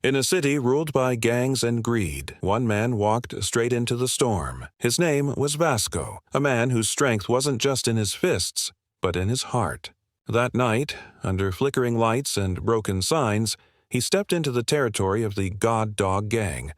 In a city ruled by gangs and greed, one man walked straight into the storm. His name was Vasco, a man whose strength wasn't just in his fists, but in his heart. That night, under flickering lights and broken signs, he stepped into the territory of the God Dog Gang,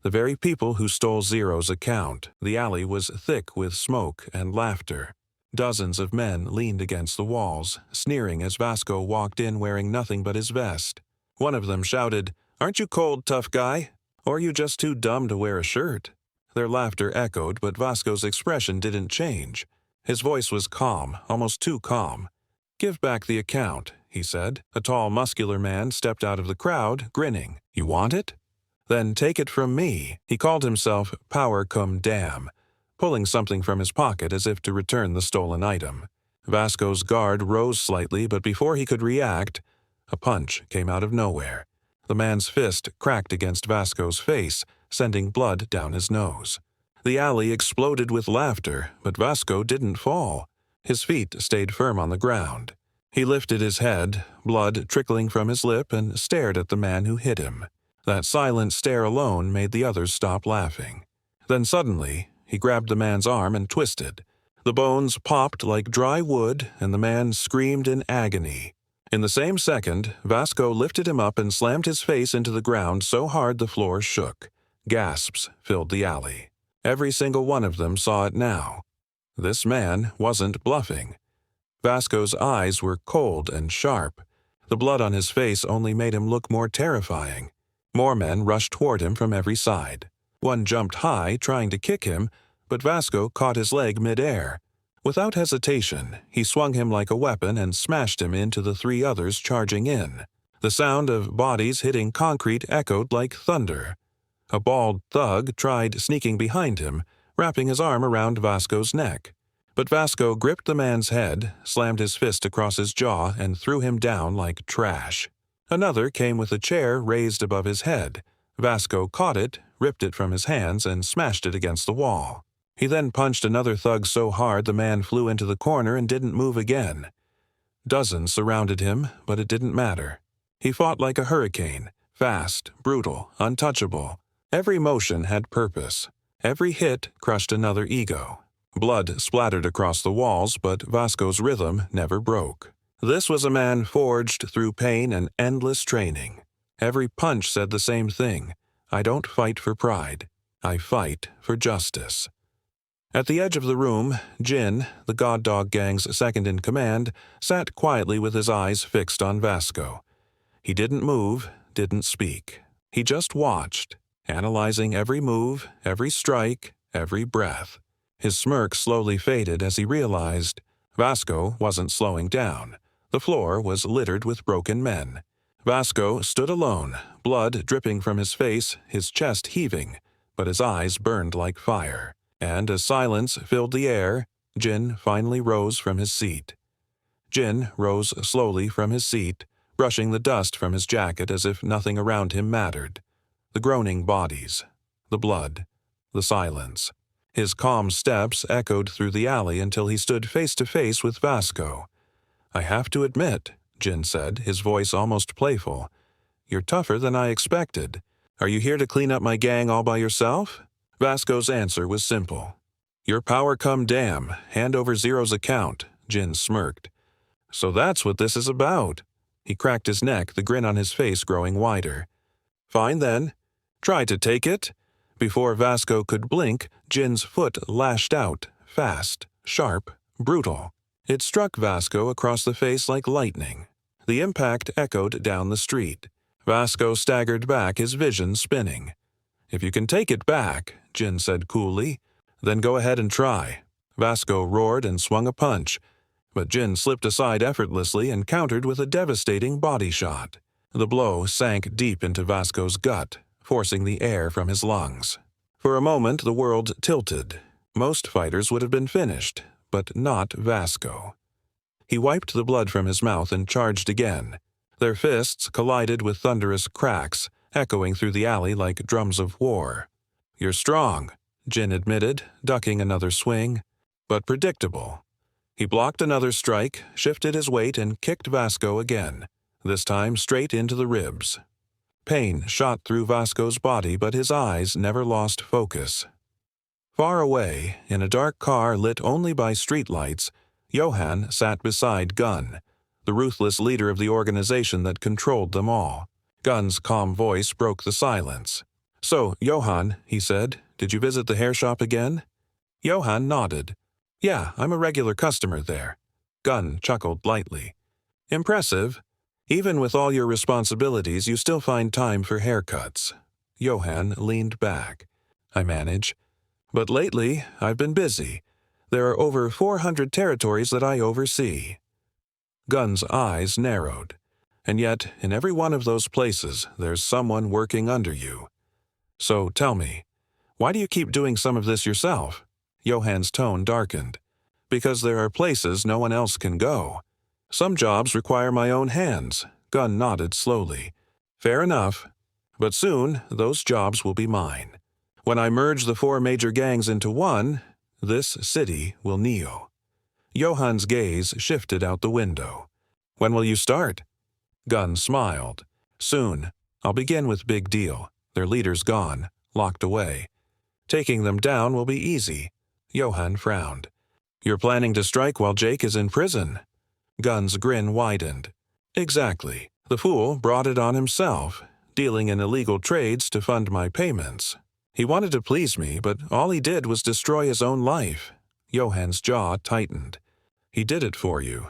the very people who stole Zero's account. The alley was thick with smoke and laughter. Dozens of men leaned against the walls, sneering as Vasco walked in wearing nothing but his vest. One of them shouted, "Aren't you cold, tough guy? Or are you just too dumb to wear a shirt?" Their laughter echoed, but Vasco's expression didn't change. His voice was calm, almost too calm. "Give back the account," he said. A tall, muscular man stepped out of the crowd, grinning. "You want it? Then take it from me." He called himself Power Cum Dam, pulling something from his pocket as if to return the stolen item. Vasco's guard rose slightly, but before he could react, a punch came out of nowhere. The man's fist cracked against Vasco's face, sending blood down his nose. The alley exploded with laughter, but Vasco didn't fall. His feet stayed firm on the ground. He lifted his head, blood trickling from his lip, and stared at the man who hit him. That silent stare alone made the others stop laughing. Then suddenly, he grabbed the man's arm and twisted. The bones popped like dry wood, and the man screamed in agony. In the same second, Vasco lifted him up and slammed his face into the ground so hard the floor shook. Gasps filled the alley. Every single one of them saw it now. This man wasn't bluffing. Vasco's eyes were cold and sharp. The blood on his face only made him look more terrifying. More men rushed toward him from every side. One jumped high, trying to kick him, but Vasco caught his leg mid-air. Without hesitation, he swung him like a weapon and smashed him into the three others charging in. The sound of bodies hitting concrete echoed like thunder. A bald thug tried sneaking behind him, wrapping his arm around Vasco's neck. But Vasco gripped the man's head, slammed his fist across his jaw, and threw him down like trash. Another came with a chair raised above his head. Vasco caught it, ripped it from his hands, and smashed it against the wall. He then punched another thug so hard the man flew into the corner and didn't move again. Dozens surrounded him, but it didn't matter. He fought like a hurricane, fast, brutal, untouchable. Every motion had purpose. Every hit crushed another ego. Blood splattered across the walls, but Vasco's rhythm never broke. This was a man forged through pain and endless training. Every punch said the same thing. "I don't fight for pride. I fight for justice." At the edge of the room, Jin, the God Dog Gang's second-in-command, sat quietly with his eyes fixed on Vasco. He didn't move, didn't speak. He just watched, analyzing every move, every strike, every breath. His smirk slowly faded as he realized Vasco wasn't slowing down. The floor was littered with broken men. Vasco stood alone, blood dripping from his face, his chest heaving, but his eyes burned like fire. And as silence filled the air, Jin finally rose from his seat. Jin rose slowly from his seat, brushing the dust from his jacket as if nothing around him mattered. The groaning bodies, the blood, the silence. His calm steps echoed through the alley until he stood face to face with Vasco. "I have to admit," Jin said, his voice almost playful, "you're tougher than I expected. Are you here to clean up my gang all by yourself?" Vasco's answer was simple. "Your Power Cum Dam, hand over Zero's account," Jin smirked. "So that's what this is about." He cracked his neck, the grin on his face growing wider. "Fine then. Try to take it." Before Vasco could blink, Jin's foot lashed out, fast, sharp, brutal. It struck Vasco across the face like lightning. The impact echoed down the street. Vasco staggered back, his vision spinning. "If you can take it back," Jin said coolly, "then go ahead and try." Vasco roared and swung a punch, but Jin slipped aside effortlessly and countered with a devastating body shot. The blow sank deep into Vasco's gut, forcing the air from his lungs. For a moment the world tilted. Most fighters would have been finished, but not Vasco. He wiped the blood from his mouth and charged again. Their fists collided with thunderous cracks, echoing through the alley like drums of war. "You're strong," Jin admitted, ducking another swing, "but predictable." He blocked another strike, shifted his weight, and kicked Vasco again, this time straight into the ribs. Pain shot through Vasco's body, but his eyes never lost focus. Far away, in a dark car lit only by streetlights, Johann sat beside Gun, the ruthless leader of the organization that controlled them all. Gun's calm voice broke the silence. "So, Johann," he said, "did you visit the hair shop again?" Johann nodded. "Yeah, I'm a regular customer there." Gun chuckled lightly. "Impressive. Even with all your responsibilities, you still find time for haircuts." Johann leaned back. "I manage. But lately, I've been busy. There are over 400 territories that I oversee." Gun's eyes narrowed. "And yet, in every one of those places, there's someone working under you. So tell me, why do you keep doing some of this yourself?" Johann's tone darkened. "Because there are places no one else can go. Some jobs require my own hands." Gun nodded slowly. "Fair enough. But soon, those jobs will be mine. When I merge the 4 major gangs into one, this city will kneel." Johann's gaze shifted out the window. "When will you start?" Gun smiled. "Soon. I'll begin with Big Deal. Their leader's gone, locked away. Taking them down will be easy." Johann frowned. "You're planning to strike while Jake is in prison?" Gun's grin widened. "Exactly. The fool brought it on himself, dealing in illegal trades to fund my payments. He wanted to please me, but all he did was destroy his own life." Johann's jaw tightened. "He did it for you.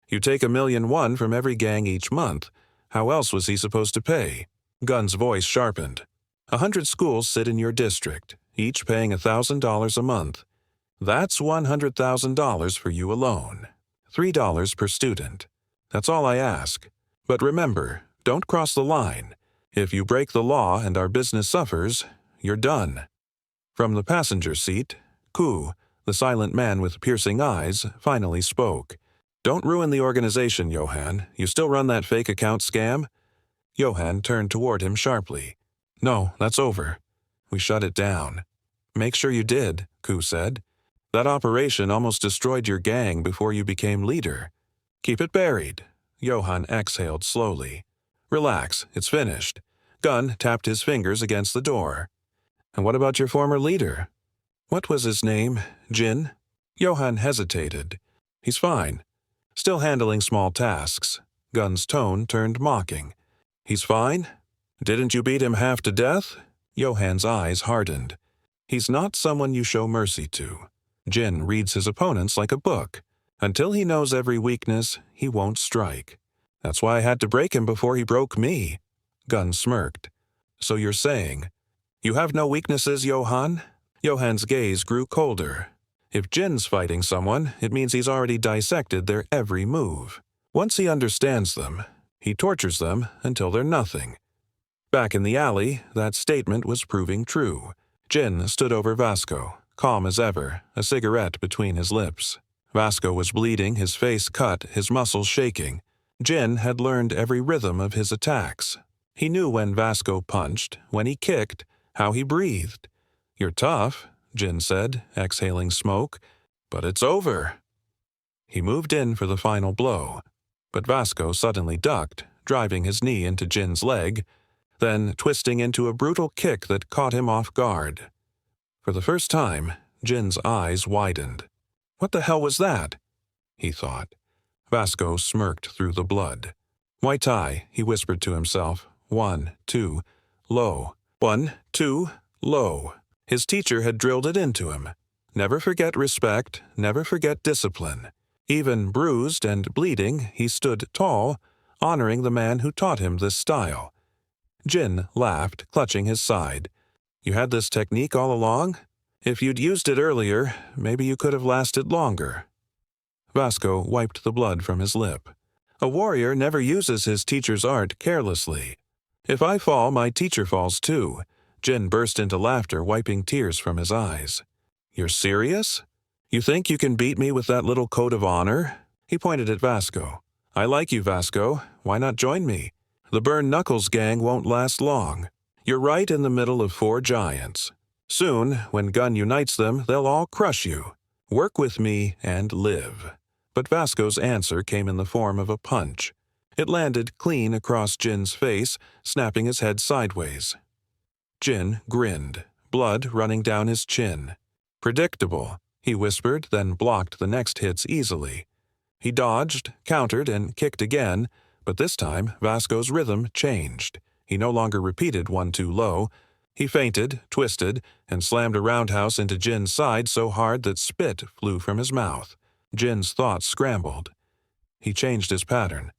You take $1.1 million from every gang each month. How else was he supposed to pay?" Gun's voice sharpened. 100 schools sit in your district, each paying $1,000 a month. That's $100,000 for you alone. $3 per student. That's all I ask. But remember, don't cross the line. If you break the law and our business suffers, you're done." From the passenger seat, Ku, the silent man with piercing eyes, finally spoke. "Don't ruin the organization, Johann. You still run that fake account scam?" Johann turned toward him sharply. "No, that's over. We shut it down." "Make sure you did," Ku said. "That operation almost destroyed your gang before you became leader." "Keep it buried." Johann exhaled slowly. "Relax, it's finished." Gun tapped his fingers against the door. "And what about your former leader?" "What was his name? Jin?" Johann hesitated. "He's fine. Still handling small tasks." Gun's tone turned mocking. "He's fine? Didn't you beat him half to death?" Johann's eyes hardened. "He's not someone you show mercy to. Jin reads his opponents like a book. Until he knows every weakness, he won't strike. That's why I had to break him before he broke me." Gun smirked. "So you're saying, you have no weaknesses, Johann?" Johann's gaze grew colder. "If Jin's fighting someone, it means he's already dissected their every move. Once he understands them, he tortures them until they're nothing." Back in the alley, that statement was proving true. Jin stood over Vasco, calm as ever, a cigarette between his lips. Vasco was bleeding, his face cut, his muscles shaking. Jin had learned every rhythm of his attacks. He knew when Vasco punched, when he kicked, how he breathed. "You're tough," Jin said, exhaling smoke, "but it's over." He moved in for the final blow, but Vasco suddenly ducked, driving his knee into Jin's leg, then twisting into a brutal kick that caught him off guard. For the first time, Jin's eyes widened. "What the hell was that?" he thought. Vasco smirked through the blood. "Muay Thai," he whispered to himself. 1, 2, low. 1, 2, low. His teacher had drilled it into him. Never forget respect, never forget discipline. Even bruised and bleeding, he stood tall, honoring the man who taught him this style. Jin laughed, clutching his side. "You had this technique all along? If you'd used it earlier, maybe you could have lasted longer." Vasco wiped the blood from his lip. "A warrior never uses his teacher's art carelessly. If I fall, my teacher falls too." Jin burst into laughter, wiping tears from his eyes. "You're serious? You think you can beat me with that little code of honor?" He pointed at Vasco. "I like you, Vasco. Why not join me? The Burn Knuckles gang won't last long. You're right in the middle of 4 giants. Soon, when Gun unites them, they'll all crush you. Work with me and live." But Vasco's answer came in the form of a punch. It landed clean across Jin's face, snapping his head sideways. Jin grinned, blood running down his chin. "Predictable," he whispered, then blocked the next hits easily. He dodged, countered, and kicked again, but this time Vasco's rhythm changed. He no longer repeated 1-2 low. He feinted, twisted, and slammed a roundhouse into Jin's side so hard that spit flew from his mouth. Jin's thoughts scrambled. He changed his pattern.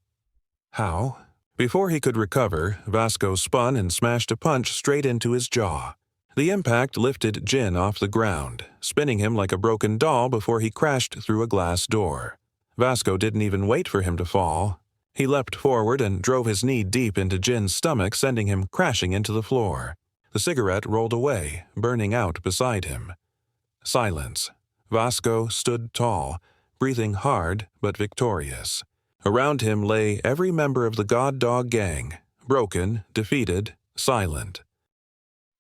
How? Before he could recover, Vasco spun and smashed a punch straight into his jaw. The impact lifted Jin off the ground, spinning him like a broken doll before he crashed through a glass door. Vasco didn't even wait for him to fall. He leapt forward and drove his knee deep into Jin's stomach, sending him crashing into the floor. The cigarette rolled away, burning out beside him. Silence. Vasco stood tall, breathing hard but victorious. Around him lay every member of the God Dog gang, broken, defeated, silent.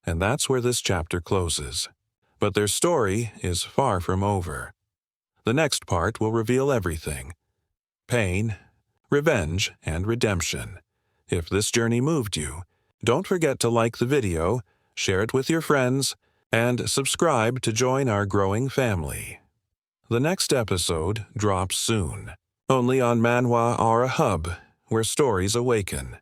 And that's where this chapter closes. But their story is far from over. The next part will reveal everything: pain, revenge, and redemption. If this journey moved you, don't forget to like the video, share it with your friends, and subscribe to join our growing family. The next episode drops soon, only on Manhwa Aura Hub, where stories awaken.